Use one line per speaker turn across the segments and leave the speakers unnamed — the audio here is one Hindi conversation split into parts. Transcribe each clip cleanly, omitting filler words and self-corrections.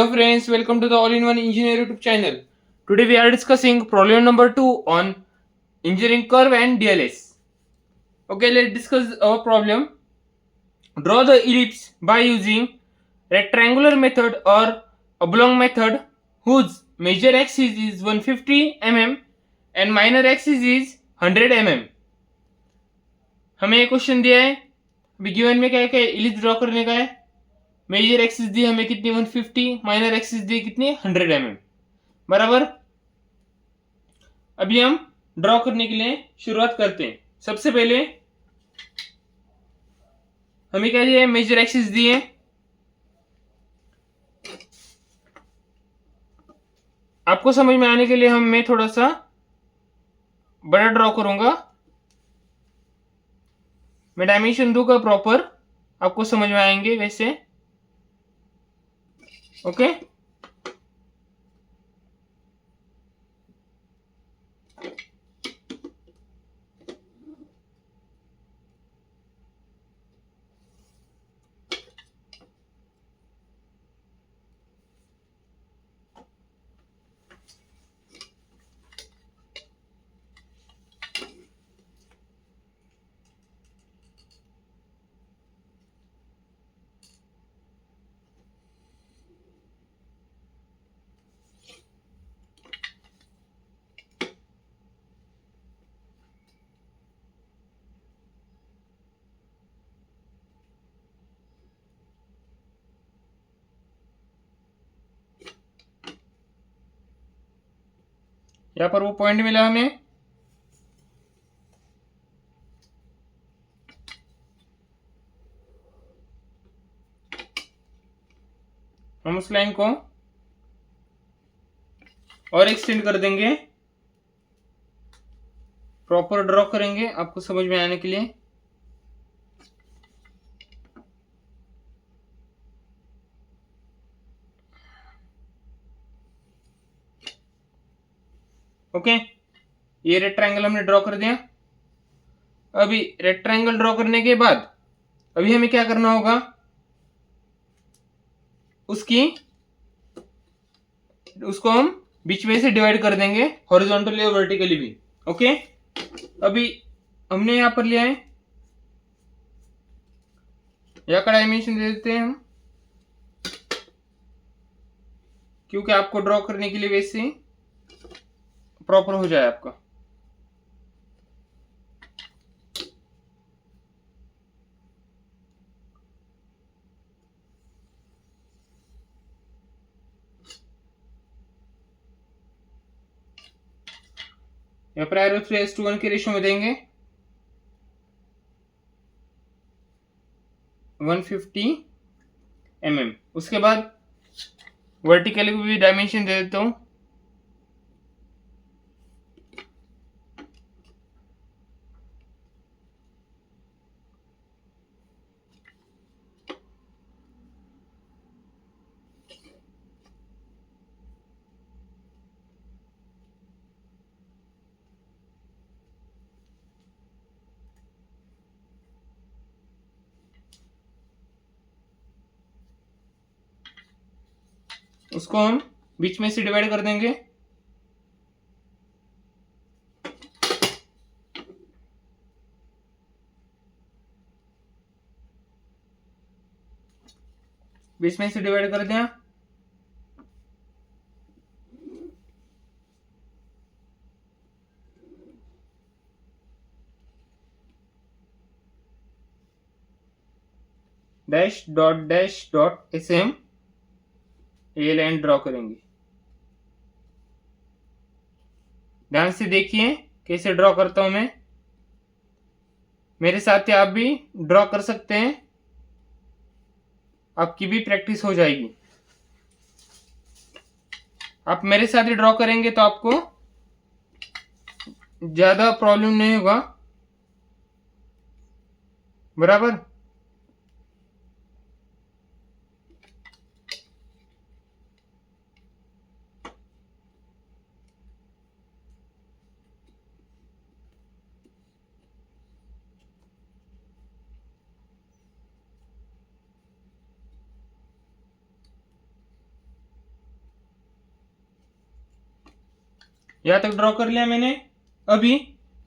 Hello friends, welcome to the All-in-One Engineer YouTube channel. Today we are discussing problem number 2 on engineering curve and DLS. Okay, let's discuss our problem. Draw the ellipse by using rectangular method or oblong method whose major axis is 150 mm and minor axis is 100 mm. हमें ये क्वेश्चन दिया है. अभी गिवन में क्या है, इलिप्स ड्रॉ करने का है. मेजर एक्सिस दी हमें कितनी 150, माइनर एक्सिस दी कितनी 100 mm. बराबर. अभी हम ड्रॉ करने के लिए शुरुआत करते हैं. सबसे पहले हमें क्या दिया है, मेजर एक्सिस दिए. आपको समझ में आने के लिए मैं थोड़ा सा बड़ा ड्रॉ करूंगा. मैं डायमेंशन दूंगा प्रॉपर, आपको समझ में आएंगे वैसे. ओके. यहाँ पर वो पॉइंट मिला हमें. हम उस लाइन को और एक्सटेंड कर देंगे, प्रॉपर ड्रॉ करेंगे आपको समझ में आने के लिए. ओके. ये रेक्टेंगल हमने ड्रॉ कर दिया. अभी रेक्टेंगल ड्रॉ करने के बाद अभी हमें क्या करना होगा, उसको हम बीच में से डिवाइड कर देंगे, हॉरिजॉन्टली और वर्टिकली भी. ओके. अभी हमने यहां पर लिया है, यहाँ का डायमेंशन दे देते हैं हम, क्योंकि आपको ड्रॉ करने के लिए वैसे प्रॉपर हो जाए आपका. या पर एरो 3:1 के रेशियो में देंगे 150 mm. उसके बाद वर्टिकली भी डायमेंशन दे देता हूं. उसको हम बीच में से डिवाइड कर देंगे. बीच में से डिवाइड कर दिया. डैश डॉट ऐसे हम ये लाइन ड्रॉ करेंगे. ध्यान से देखिए कैसे ड्रॉ करता हूं मैं. मेरे साथ ही आप भी ड्रॉ कर सकते हैं, आपकी भी प्रैक्टिस हो जाएगी. आप मेरे साथ ही ड्रॉ करेंगे तो आपको ज्यादा प्रॉब्लम नहीं होगा. बराबर. यहाँ तक ड्रॉ कर लिया मैंने। अभी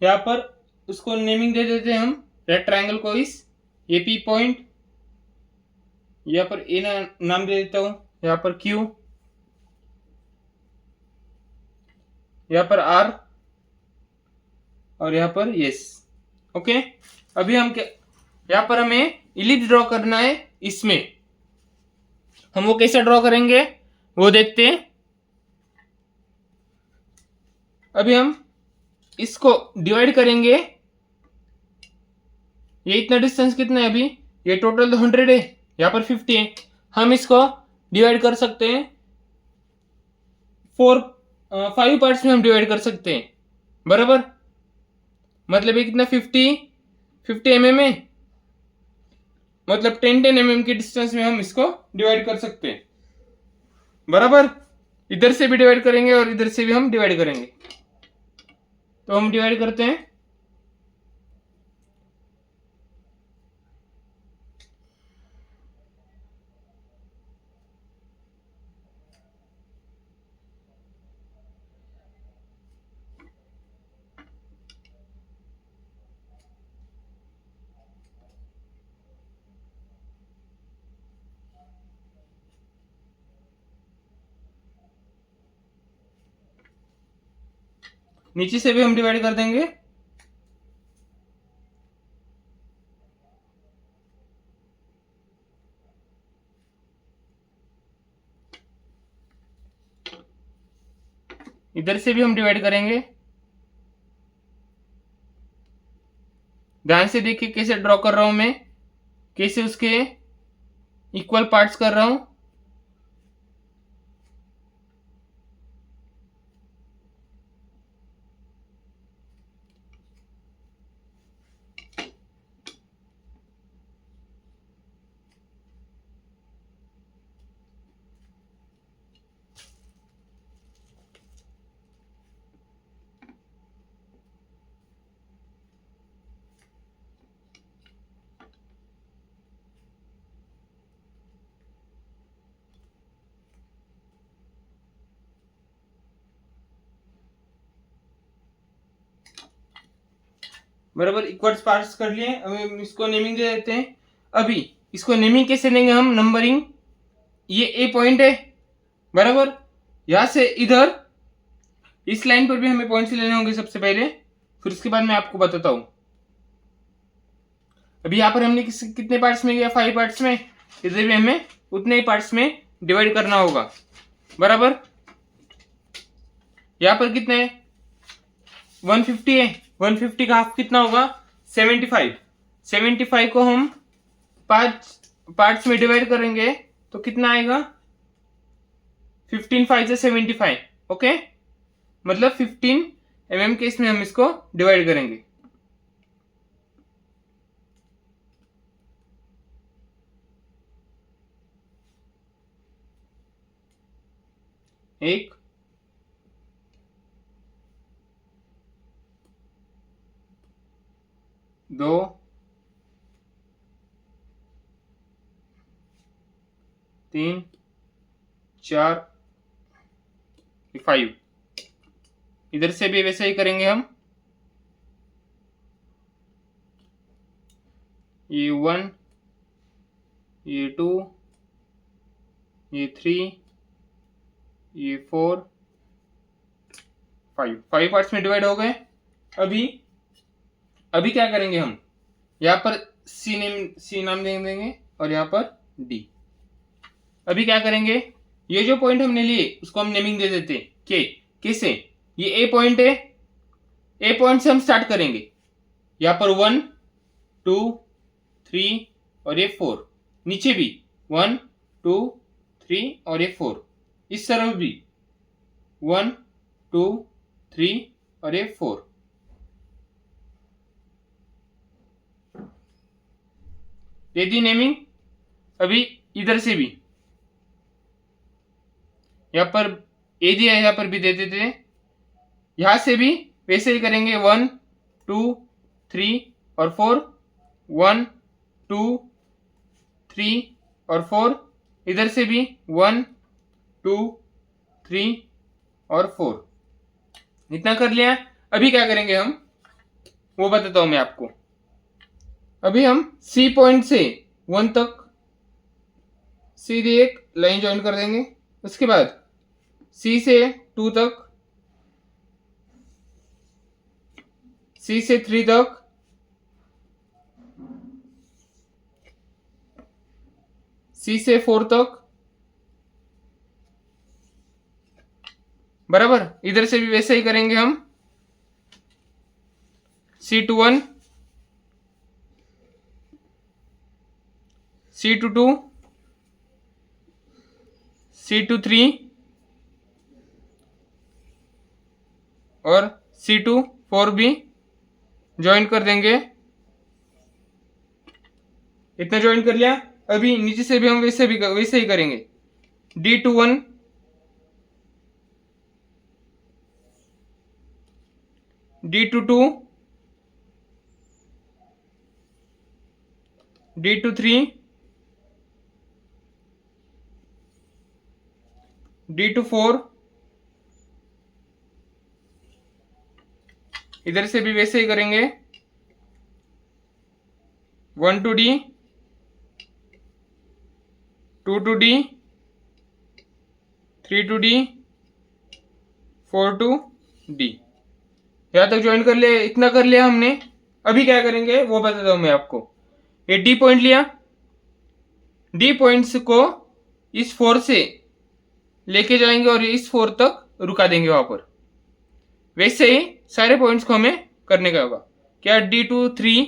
यहाँ पर उसको नेमिंग दे देते हैं हम, रेड ट्रायंगल को इस ए पी पॉइंट, यहाँ पर ए नाम दे देता हूं, यहाँ पर क्यू, यहाँ पर आर और यहाँ पर यस। ओके, अभी हम क्या, यहाँ पर हमें इलिप्स ड्रॉ करना है। इसमें हम वो कैसे ड्रॉ करेंगे वो देखते हैं। अभी हम इसको डिवाइड करेंगे। ये इतना डिस्टेंस कितना है, अभी ये टोटल 100 है, यहाँ पर 50 है। हम इसको डिवाइड कर सकते हैं 5 पार्ट्स में हम डिवाइड कर सकते हैं, बराबर। मतलब ये कितना 50 mm है, मतलब 10 mm के डिस्टेंस में हम इसको डिवाइड कर सकते हैं, बराबर। इधर से भी डिवाइड करेंगे और इधर से भी हम डिवाइड करेंगे। तो हम डिवाइड करते हैं। नीचे से भी हम डिवाइड कर देंगे। इधर से भी हम डिवाइड करेंगे। ध्यान से देखिए कैसे ड्रॉ कर रहा हूं मैं, कैसे उसके इक्वल पार्ट्स कर रहा हूं। बराबर इक्वल पार्ट्स कर लिए। अभी हम इसको नेमिंग दे देते हैं। अभी इसको नेमिंग कैसे देंगे हम, नंबरिंग। ये ए पॉइंट है, बराबर। यहां से इधर इस लाइन पर भी हमें पॉइंट्स लेने होंगे सबसे पहले, फिर उसके बाद मैं आपको बताता हूं। अभी यहाँ पर हमने कितने पार्ट्स में किया, 5 पार्ट्स में। इधर भी हमें उतने ही पार्ट्स में डिवाइड करना होगा, बराबर। यहाँ पर कितने है, 150 है। 150 का हाफ कितना होगा, 75। 75 को हम 5 पार्ट्स में डिवाइड करेंगे तो कितना आएगा, 15 5 से 75। ओके, मतलब 15 mm के इसमें हम इसको डिवाइड करेंगे। एक, दो, तीन, 4, 5। इधर से भी वैसे ही करेंगे हम। ये 1, ये 2, ये 3, ये 4, 5 पार्ट्स में डिवाइड हो गए। अभी क्या करेंगे हम, यहाँ पर सी नाम दे देंगे और यहाँ पर डी। अभी क्या करेंगे, ये जो पॉइंट हमने लिए उसको हम नेमिंग दे देते हैं। कैसे, ये ए पॉइंट है, ए पॉइंट से हम स्टार्ट करेंगे। यहाँ पर 1 2 3 और ये 4। नीचे भी 1 2 3 और ये 4। इस तरफ भी 1 2 3 और ये 4। दे दी नेमिंग। अभी इधर से भी यहाँ पर ए दिया है, यहाँ पर भी दे देते हैं। यहां से भी वैसे ही करेंगे, 1 2 3 और 4। 1 2 3 और 4। इधर से भी 1 2 3 और 4। इतना कर लिया। अभी क्या करेंगे हम वो बताता हूं मैं आपको। अभी हम सी पॉइंट से 1 तक सीधी एक लाइन ज्वाइन कर देंगे। उसके बाद सी से 2 तक, सी से 3 तक, सी से 4 तक, बराबर। इधर से भी वैसे ही करेंगे हम। C to 1, C to 2, C to 3 और C to 4 भी ज्वाइन कर देंगे। इतना ज्वाइन कर लिया। अभी नीचे से भी हम वैसे ही करेंगे। D to 1, D to 2, D to 3, D to 4। इधर से भी वैसे ही करेंगे। 1 to D, 2 to D, 3 to D, 4 to D। यहाँ तक ज्वाइन कर लिया। इतना कर लिया हमने। अभी क्या करेंगे वो बताता हूं मैं आपको। ये डी पॉइंट लिया, डी पॉइंट्स को इस 4 से लेके जाएंगे और इस 4 तक रुका देंगे वहां पर। वैसे ही सारे पॉइंट्स को हमें करने का होगा। क्या D to 3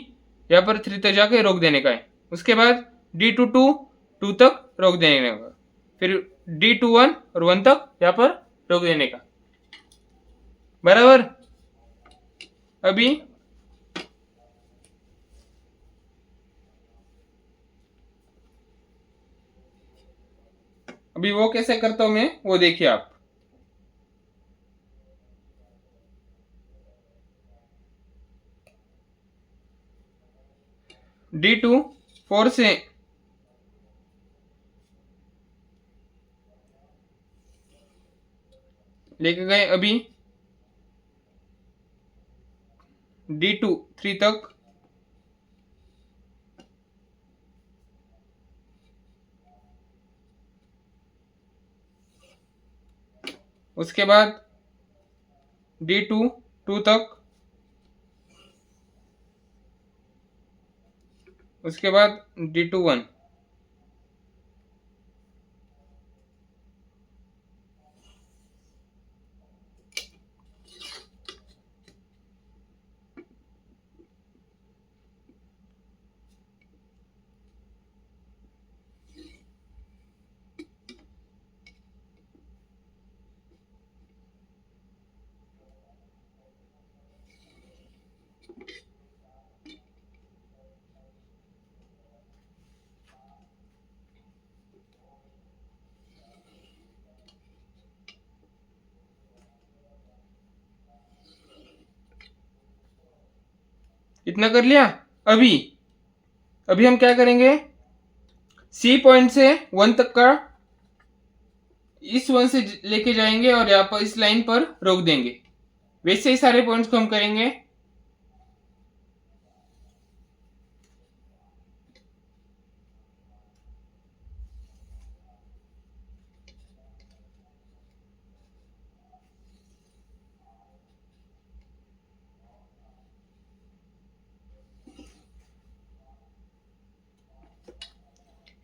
यहाँ पर 3 तक जाके रोक देने का है। उसके बाद D to 2 2 तक रोक देने का, फिर D to 1 और 1 तक यहाँ पर रोक देने का, बराबर। अभी अभी वो कैसे करता हूं मैं वो देखिए आप। D to 4 से लेके गए अभी D to 3 तक, उसके बाद D to 2 तक, उसके बाद D to 1। इतना कर लिया। अभी अभी हम क्या करेंगे, सी पॉइंट से 1 तक का इस 1 से लेके जाएंगे और यहाँ पर इस लाइन पर रोक देंगे। वैसे ही सारे पॉइंट्स को हम करेंगे।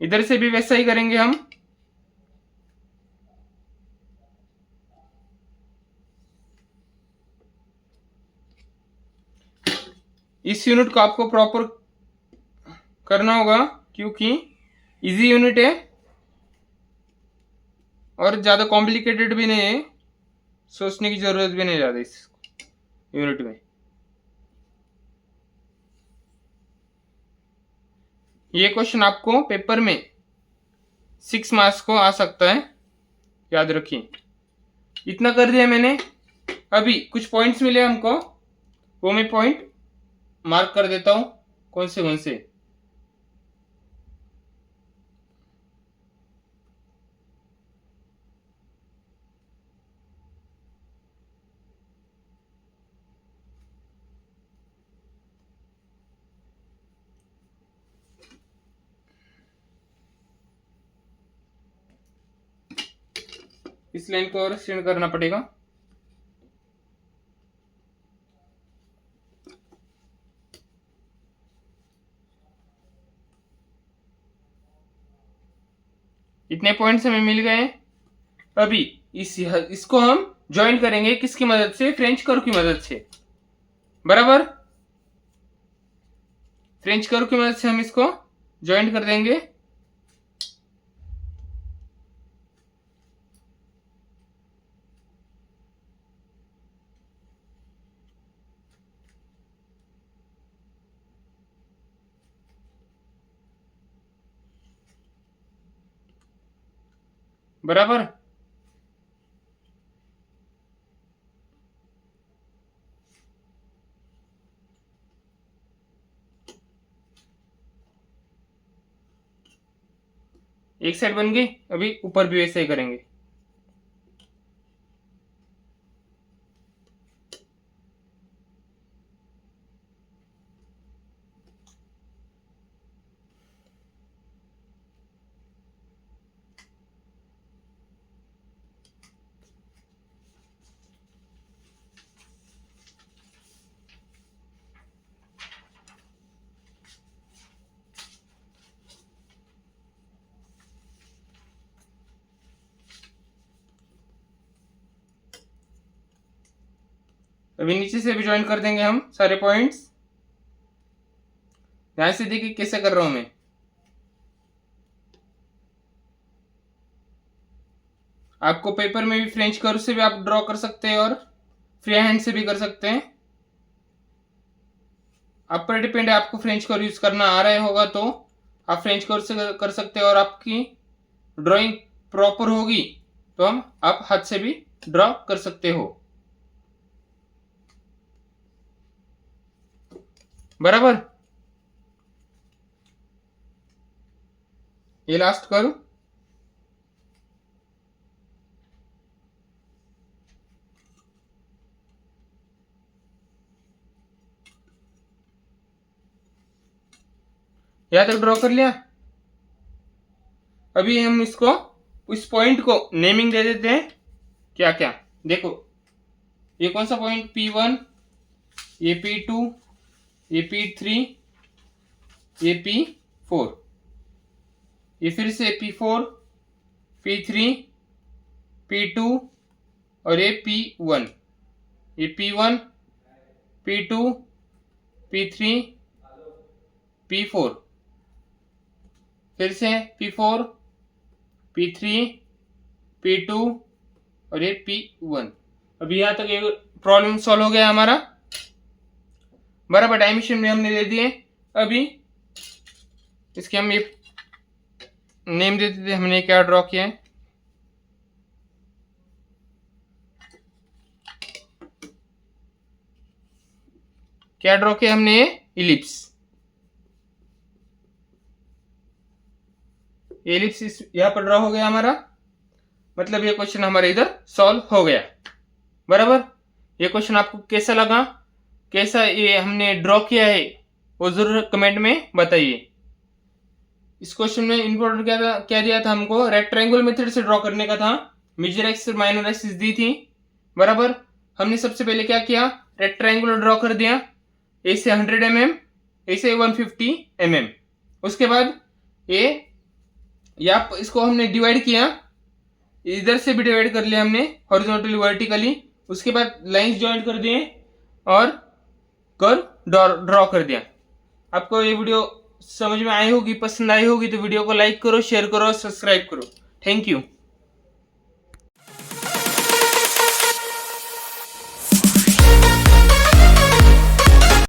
इधर से भी वैसा ही करेंगे हम। इस यूनिट को आपको प्रॉपर करना होगा क्योंकि इजी यूनिट है और ज़्यादा कॉम्प्लिकेटेड भी नहीं है, सोचने की ज़रूरत भी नहीं ज़्यादा इस यूनिट में। ये क्वेश्चन आपको पेपर में 6 मार्क्स को आ सकता है, याद रखिए। इतना कर दिया मैंने। अभी कुछ पॉइंट्स मिले हमको, वो मैं पॉइंट मार्क कर देता हूं कौन से। इस लाइन को और एक्सटेंड करना पड़ेगा। इतने पॉइंट्स हमें मिल गए। अभी इसको हम ज्वाइन करेंगे किसकी मदद से? फ्रेंच कर्व की मदद से, बराबर। फ्रेंच कर्व की मदद से हम इसको ज्वाइन कर देंगे। बराबर। एक साइड बन गई। अभी ऊपर भी वैसे ही करेंगे। अभी नीचे से भी ज्वाइन कर देंगे हम सारे पॉइंट्स। ध्यान से देखिए कैसे कर रहा हूं मैं। आपको पेपर में भी फ्रेंच कर्व से भी आप ड्रॉ कर सकते हैं और फ्री हैंड से भी कर सकते हैं। आप पर डिपेंड है, आपको फ्रेंच कर्व यूज करना आ रहा होगा तो आप फ्रेंच कर्व से कर सकते हैं, और आपकी ड्राइंग प्रॉपर होगी तो आप हाथ से भी ड्रॉ कर सकते हो, बराबर। ये लास्ट कर्व। यहां तक ड्रॉ कर लिया। अभी हम इसको उस पॉइंट को नेमिंग दे देते हैं। क्या क्या देखो, ये कौन सा पॉइंट? P1, ये P2, ये P3, ये P4, ये फिर से P4, P3, P2 और ये P1। ये P1, P2, P3, P4, फिर से P4, P3, P2 और ये P1। अभी यहाँ तक ये प्रॉब्लम सॉल्व हो गया हमारा, बराबर। डायमेंशन में हमने दे दिए। अभी इसके हम ये नेम देते थे। हमने क्या ड्रॉ किया है? क्या ड्रॉ किया हमने? ये इलिप्स। एलिप्स यहाँ पर ड्रॉ हो गया हमारा, मतलब ये क्वेश्चन हमारे इधर सॉल्व हो गया, बराबर। ये क्वेश्चन आपको कैसा लगा, कैसा ये हमने ड्रॉ किया है, वो जरूर कमेंट में बताइए। इस क्वेश्चन में इंपॉर्टेंट क्या दिया था हमको? रेक्ट ट्रायंगल मेथड से ड्रॉ करने का था। मेजर एक्सिस माइनर एक्सिस दी थी, बराबर। हमने सबसे पहले क्या किया? रेक्ट ट्रायंगल ड्रॉ कर दिया। ए से 100 mm, ए से 150 mm। उसके बाद या इसको हमने डिवाइड किया, इधर से भी डिवाइड कर लिया हमने हॉरिजॉन्टली वर्टिकली। उसके बाद लाइंस ज्वाइन कर दिए और कर्व ड्रॉ कर दिया। आपको ये वीडियो समझ में आई होगी, पसंद आई होगी तो वीडियो को लाइक करो, शेयर करो, सब्सक्राइब करो। Thank you.